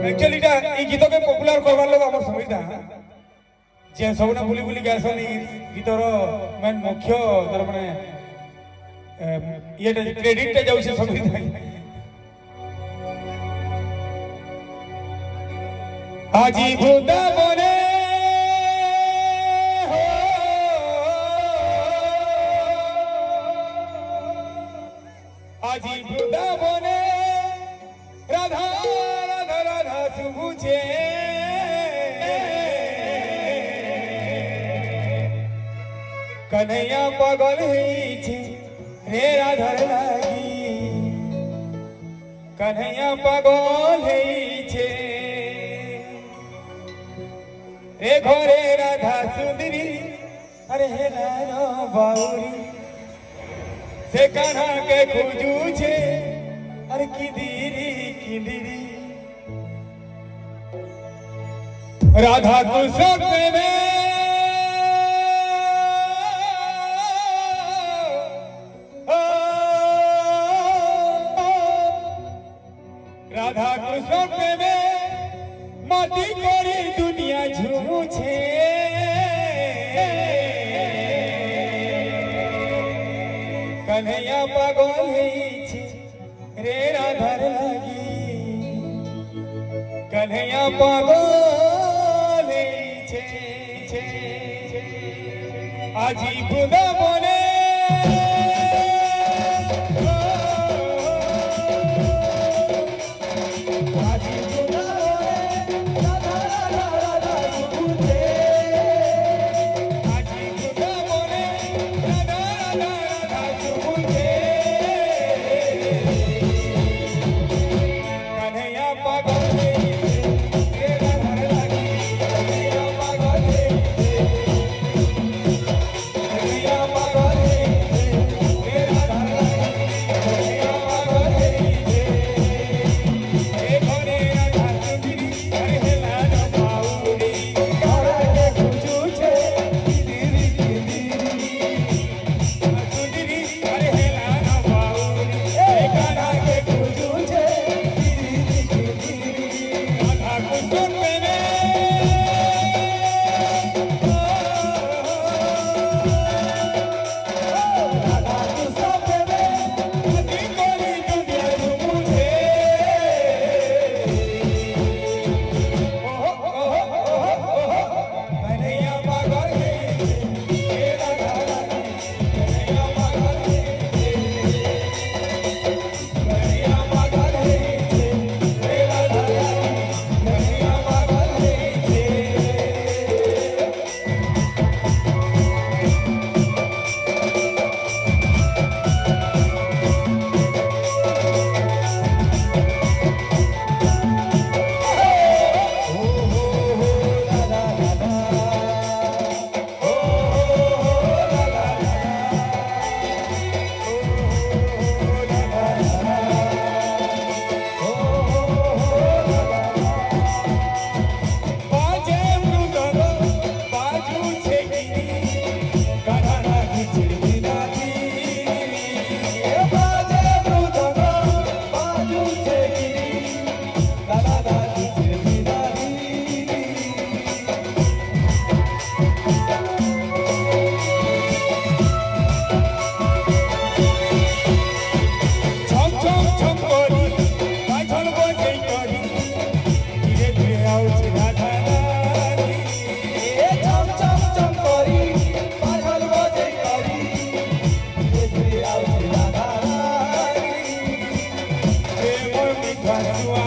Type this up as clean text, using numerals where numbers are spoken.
Actually ई गीत के popular करवार लोग हमर संगीता जे सबना बुली बुली गासन ई गीतर मेन मुख्य जर माने ये क्रेडिट टे जाउ से संगीता आजी भूता बने आजी भूता बने राधा राधा राधा सुबुचे कन्हैया पागल है रे राधा लागी कन्हैया पागल है रे घरे राधा सुंदरी अरे हे रानो बाउरी से कान्हा के खोजू छे अरे किदिरी राधा कृष्ण में राधा कृष्ण में माटी कोरी दुनिया झूमू छे कन्हैया पागल है रे राधा लागी कन्हैया पागल है आजी बुदा बोले Right.